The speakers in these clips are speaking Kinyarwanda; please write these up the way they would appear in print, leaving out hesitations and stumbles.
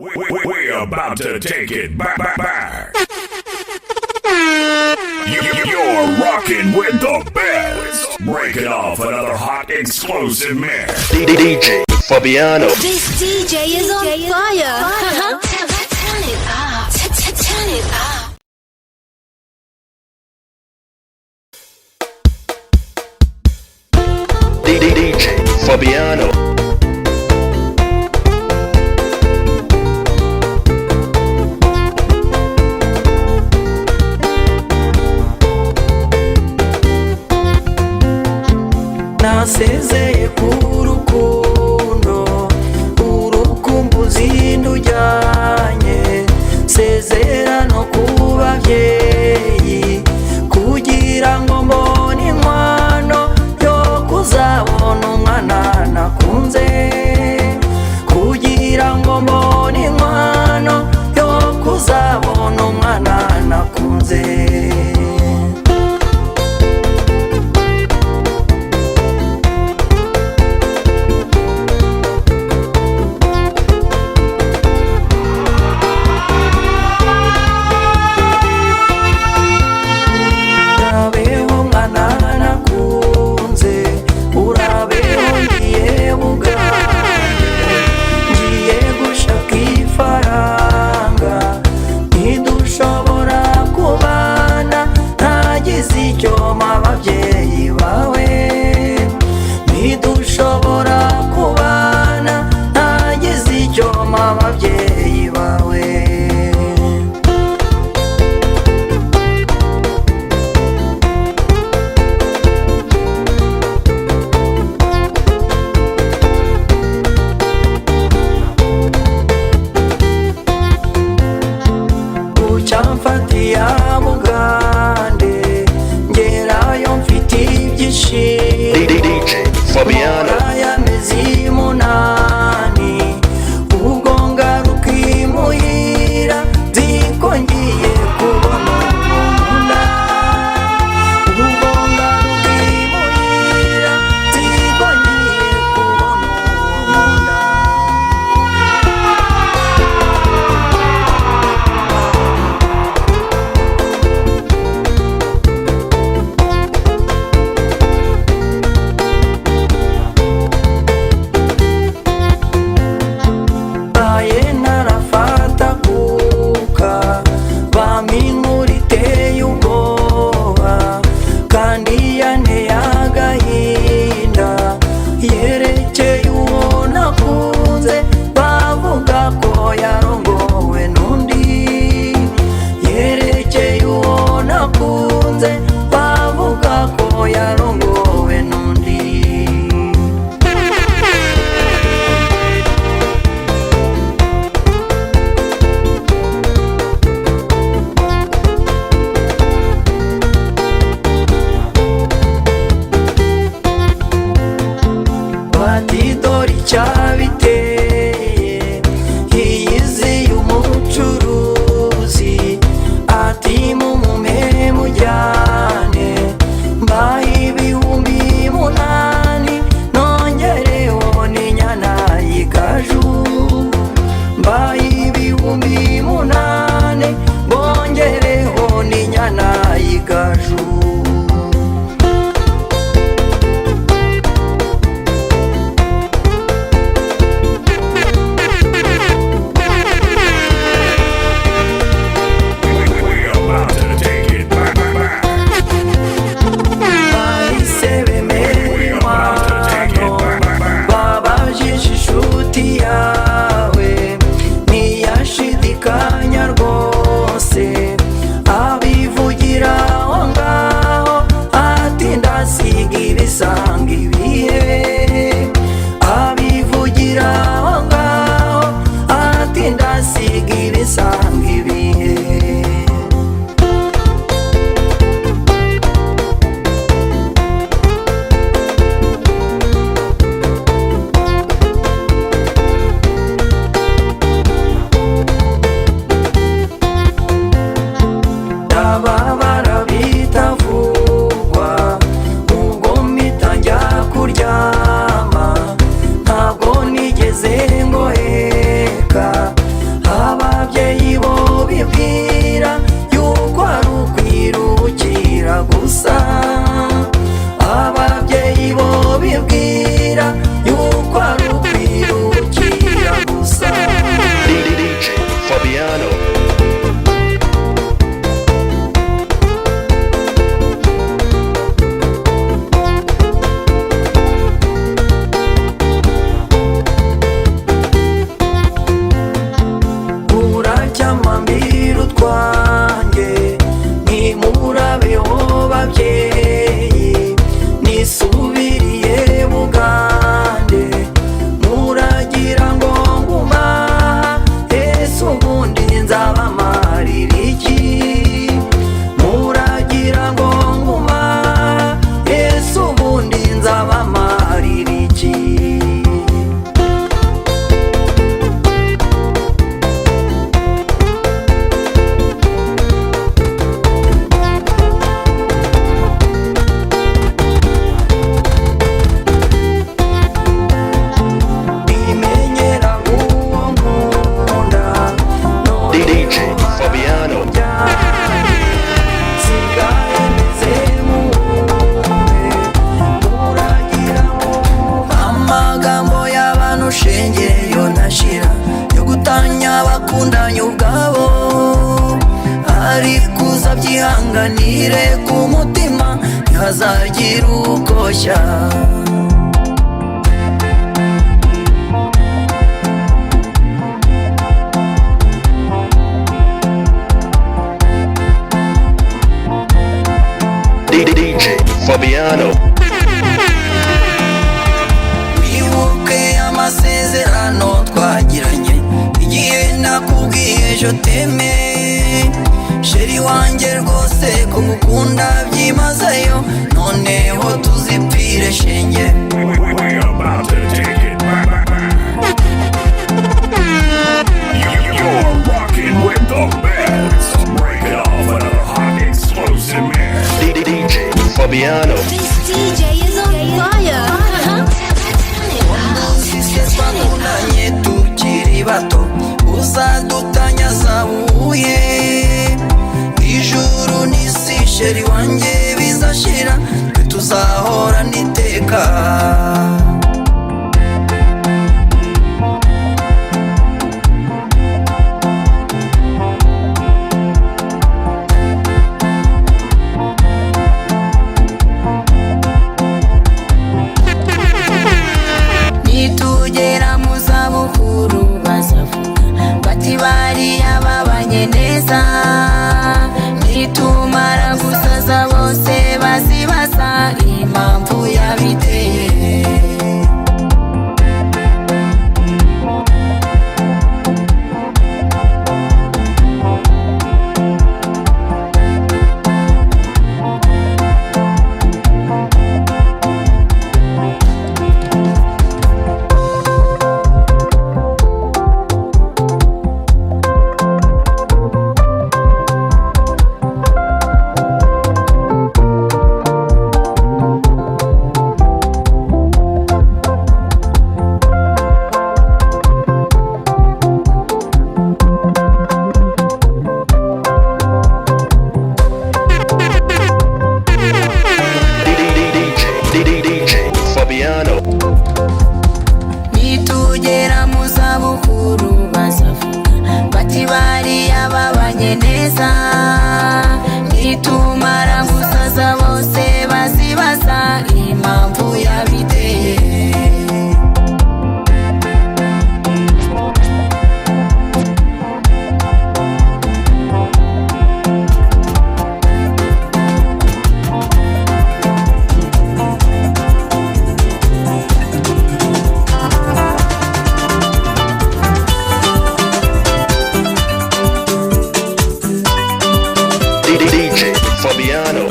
We're about to take it back. You're rocking with the best. Breaking off another hot explosive mix. DJ Fabiano. This DJ is on fire. Turn it up. Turn it up. DJ Fabiano. Nasezeye ku rukundo urukumbuzi ndujyanye sezera no ku bavyeyi kugira ngo mbone inkwano yo kuzabona umwana nakunze kugira ngo mbone inkwano yo kuzabona umwana nakunze. DJ Fabiano. Yawe ntiyashidikanya bakundanye ubwabo, ariko uzabyihanganire ku mutima ntihazagira ukoshya. DJ Fabiano. Wibuke amasezerano twagiranye, igihe nakubwiye je t'aime. Sheri wanjye rwose ko ngukunda byimazeyo, noneho tuzipfire shenge. We're about to take it back. You're rocking with the best. Break it off another hot explosive mix. DJ Fabiano. This DJ is on fire. Sise twakundanye tukiri bato, uzadutanya zabuye. Ijuru n'isi sheri wanjye bizashira, twe tuzahorana iteka. Nitugera mu zabukuru bazavuga bati bariya babanye neza, nitumara gusaza bose bazibaza impamvu yabiteye. DJ Fabiano. Nitugera mu zabukuru bazavuga bati bariya babanye neza, nitumara gusaza bose bazibaza impamvu yabiteye. DJ Fabiano.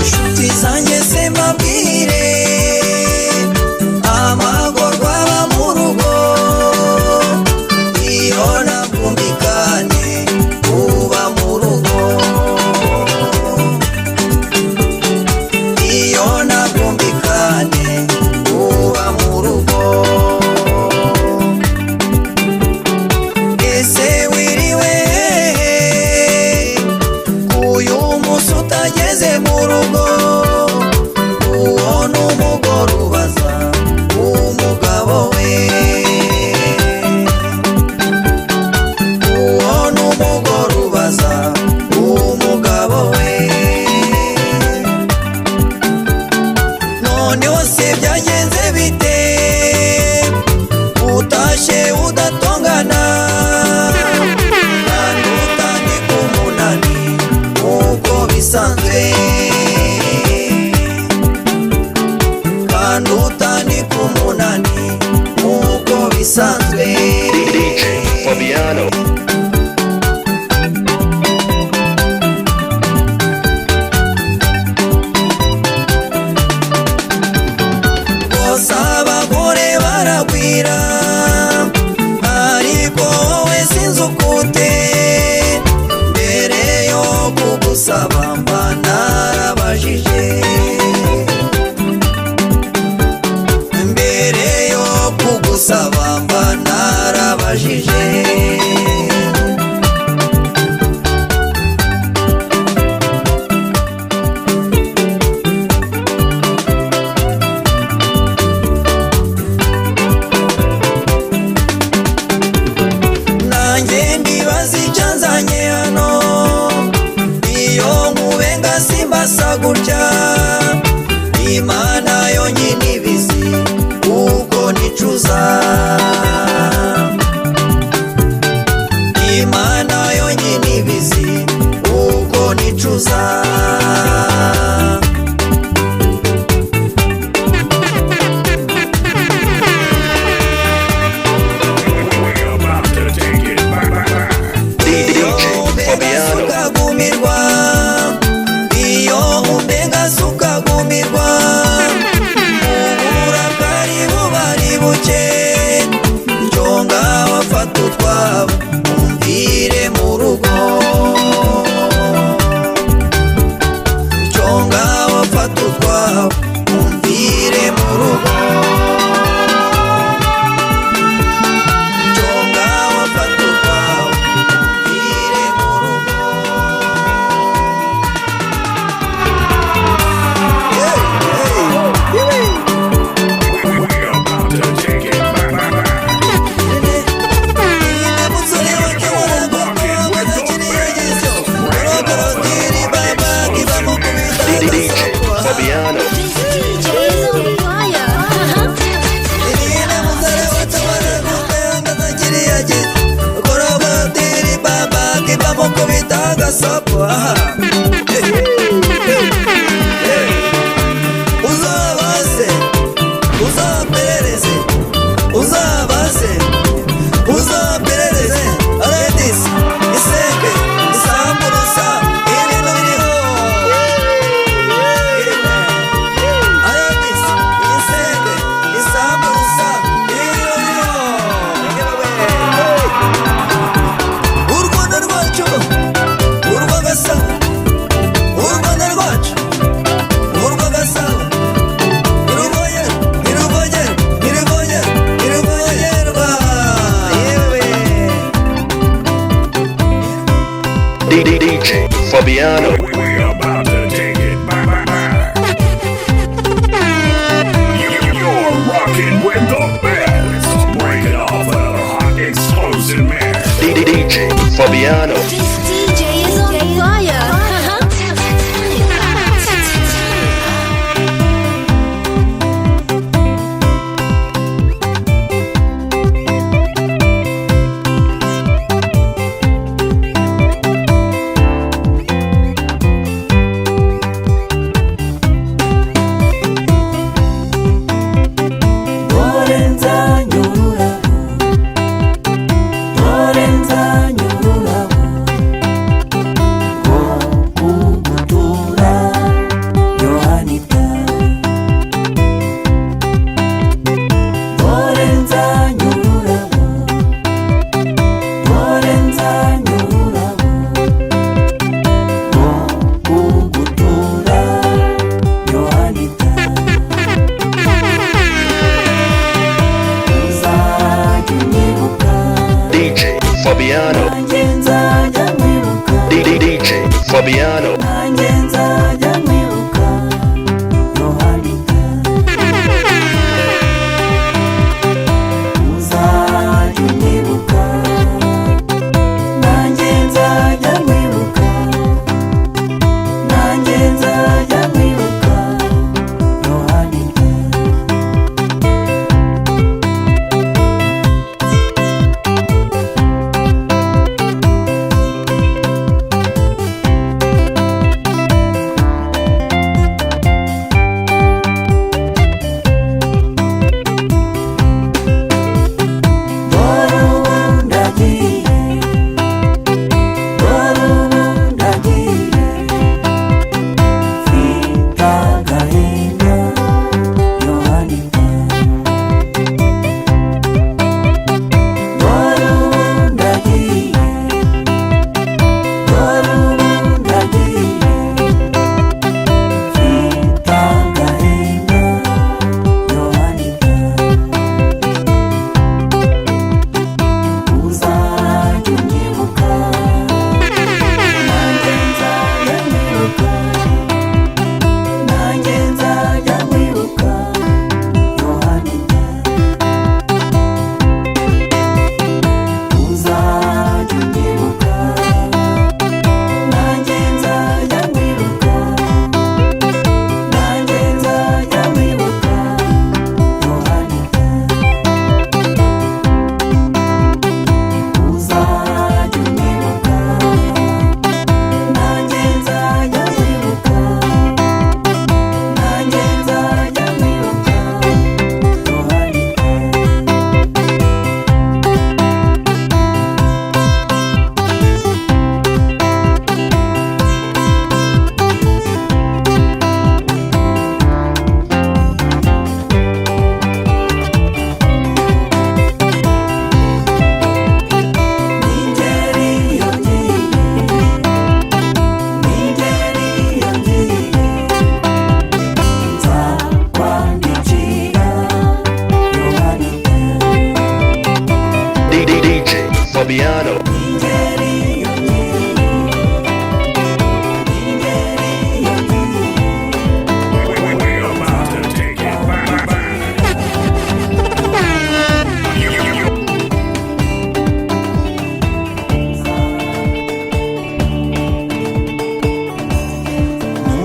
Nshuti zanjye se mbabwire, amagorwa aba mu rugo, iyo ntabwumvikane uba mu rugo, iyo ntabwumvikane uba mu rugo. Ese wiriwe uyu munsi utageze mu rugo, uwo ni umugore ubaza umugabo we, uwo ni umugore ubaza umugabo we. Noneho se byagenze bite utashye udatongana, kandi utandika umunani nk'uko bisanzwe, kandi utandika umunani nk'uko bisanzwe. DJ Fabiano. Fabiano. We about to take it back. You're rocking with the best. Breaking off another hot explosive mix. DJ Fabiano. This DJ is on fire. Turn it Fabiano. DJ Fabiano. Fabiano. We're about to take it back.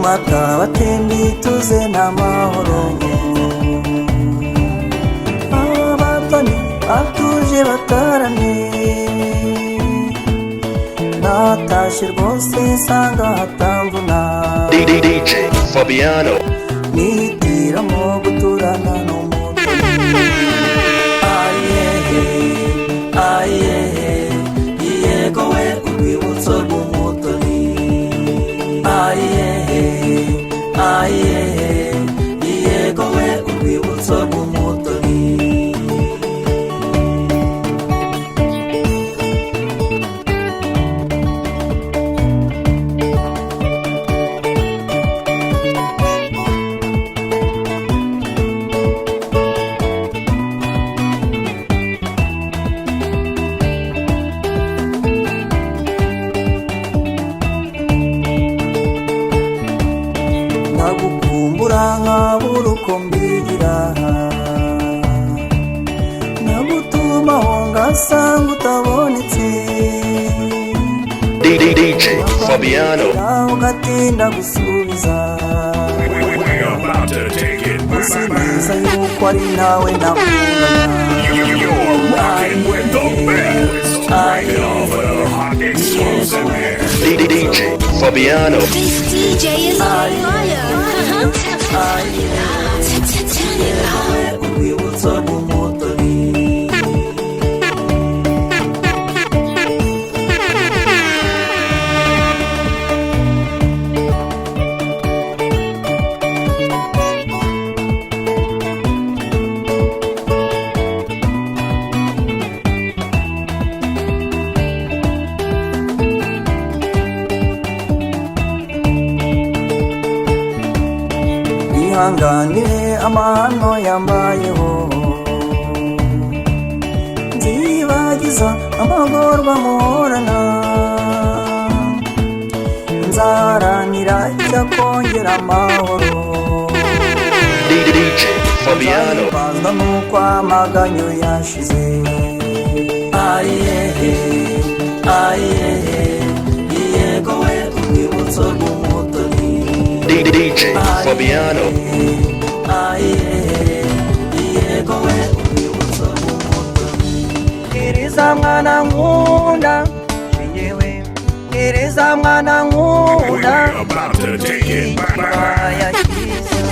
Mata batembi tuze n'amahoro, abatoni batuje batarame, natashe rwose nsanga hatamvuna. DJ Fabiano. Nihitiramo guturana n'umutoni. Ayehe, ayehe, yego we urwibutso rw'umutoni. Ayehe, ayehe, yego we urwibutso rw'umutoni. nkabura uko mbigira, nagutumaho ngasanga utabonetse, DJ Fabiano. ugatinda gusubiza, We're about to take it back. usibiza yuko ari nawe nakundana. You're rocking with the best. Breaking off another hot exclusive mix. DJ Fabiano. This DJ is on fire. Turn it up. urwibutso rw'umutoni. Ihangane amahano yambayeho, nzibagiza amagorwa muhorana, nzaharanira icyakongera amahoro, DJ Fabiano. nzabazwa nuko amaganyo yashize. Ayehe, ayehe, yego we urwibutso rw'umutoni. DJ Fabiano. Ngiriza mwana nkunda, yewe ngiriza mwana nkunda, We're about to take it back. yakiza.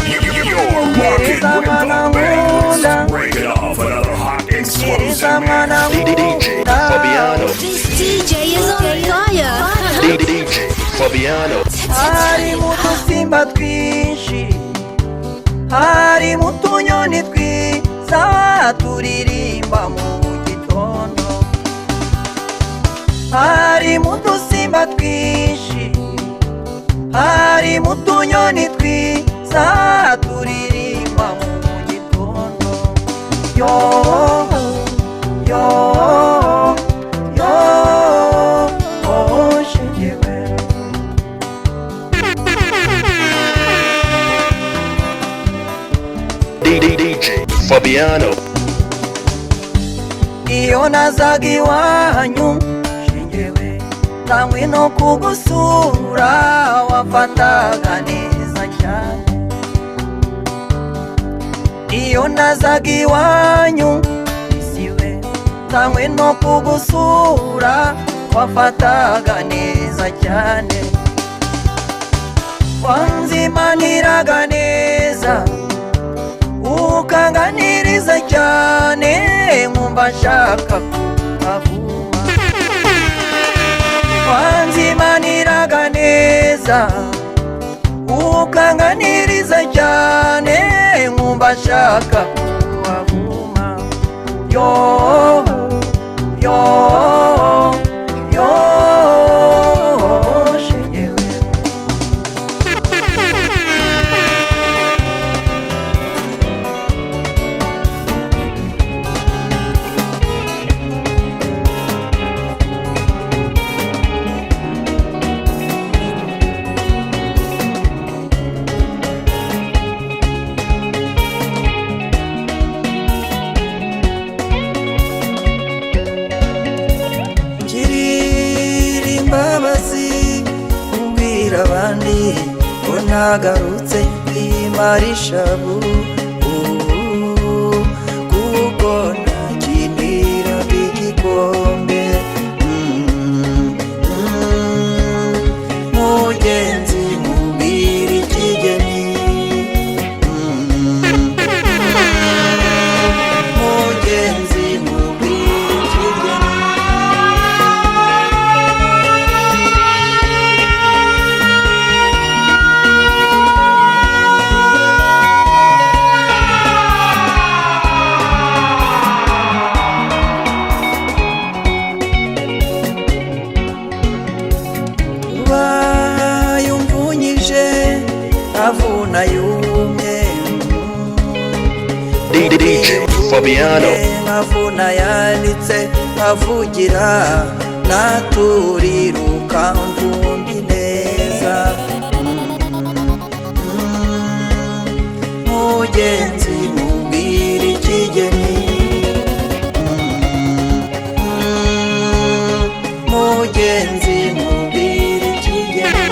You're rocking with the best. Breaking off another hot exclusive Ngiriza mix. mwana DJ Fabiano. This DJ is on fire. DJ Fabiano. Hari mu dusimba twinshi, hari mu tunyoni twiza turirimba mu gitondo, hari mu dusimba twinshi, hari mu tunyoni twiza turirimba mu gitondo. Yo, yo, yo, oh, shegewe. DJ Fabiano. Iyo nazaga iwanyu shingewe, namwe no kugusura wafataga neza cyane. Iyo nazaga iwanyu isiwe, namwe no kugusura wafataga neza cyane. Wanzimaniraga neza, ukanganiriza cyane, nkumva nshaka kuhavuma. Wanzimaniraga neza, ukanganiriza cyane, nkumva nshaka kuhavuma. Yo, yo, yo, shegewe. Ngirira imbabazi ubwira abandi ko nagarutse kwimara ishavu, kuko nakinira igikombe. Mugenzi mubwira ikigeni, mugenzi mubwira ikigeni. Bayumvunyije avuna yumye, DJ Fabiano. avuna yanitse avugira, naturiruka mvundi neza. mugenzi mubwira ikigeni, mugenzi mubwira ikigeni.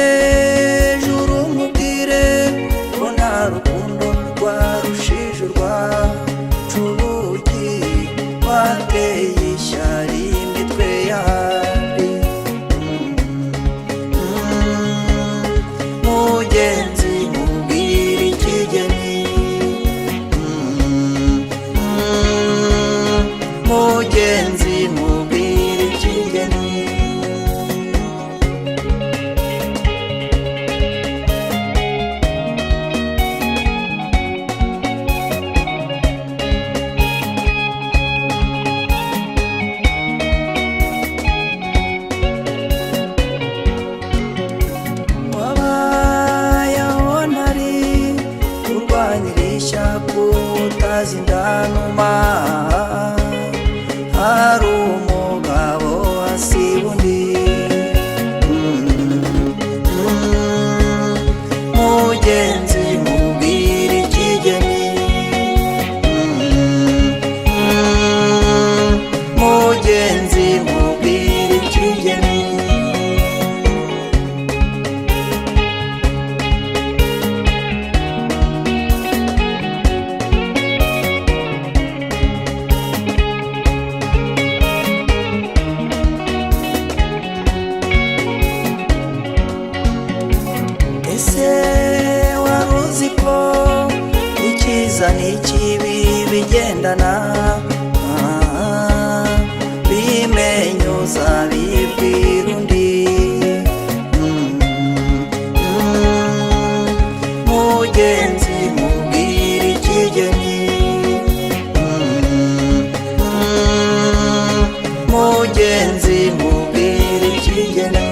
ujejuru mubwire ko nta rukundo rwarushije urwacu ubugi, wateye ishyari imitwe yari. mugenzi mubwire ikigeni, mugenzi mubwire ikigeni. wabayeho ntari kurwanyirisha kutazi ndanuma, hari umugabo asiba undi. mugenzi mubwire ikigeni, mugenzi mubwire ikigeni. ese wari uzi ko icyiza n'ikibi bigendana? bimenye uzabibwira undi. mugenzi mubwire ikigeni, mugenzi mubwire ikigeni.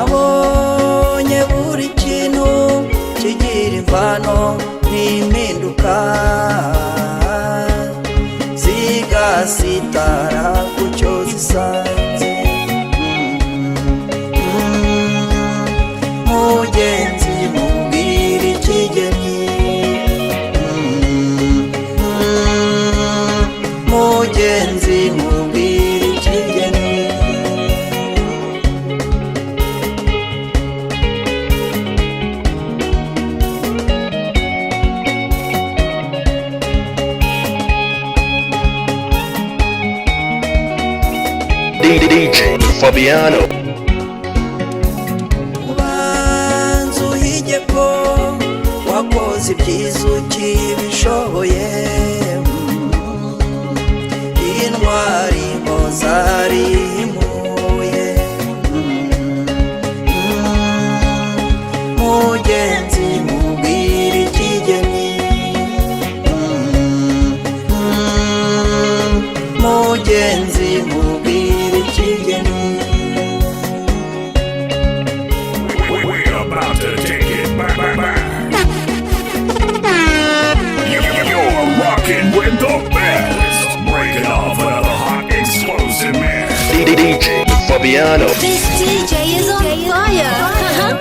nabonye buri kintu kigira imvano n'impinduka, zigasitara ku cyo zisanze. mugenzi mubwire ikigeni, mugenzi mubwire ikigeni. DJ Fabiano. ubanza uhige ko wakoze ibyiza ukibishoboye. intwari ngo zarimuye. mugenzi mubwire ikigeni, mugenzi mubwire ikigeni. We're about to take it back. You're rocking with the best. Breaking off another hot explosive man. DJ Fabiano. This DJ is on fire.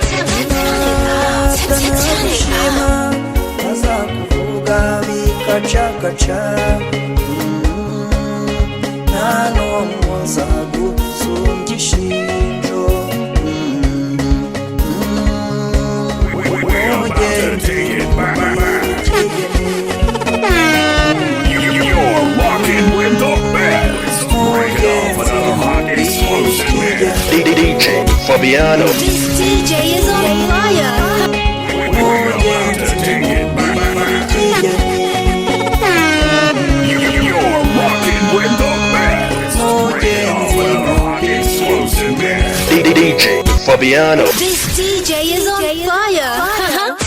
Turn it up. bazakuvuga bikacakaca. nta n'umwe uzagusumbya ishinjo. We're about to take it back. You're rocking with the best. Breaking off another hot explosive man. DJ Fabiano. This DJ is on fire. We're about to take it back. You're rocking with the best. Breaking off another hot explosive man. DJ Fabiano. This DJ is on fire.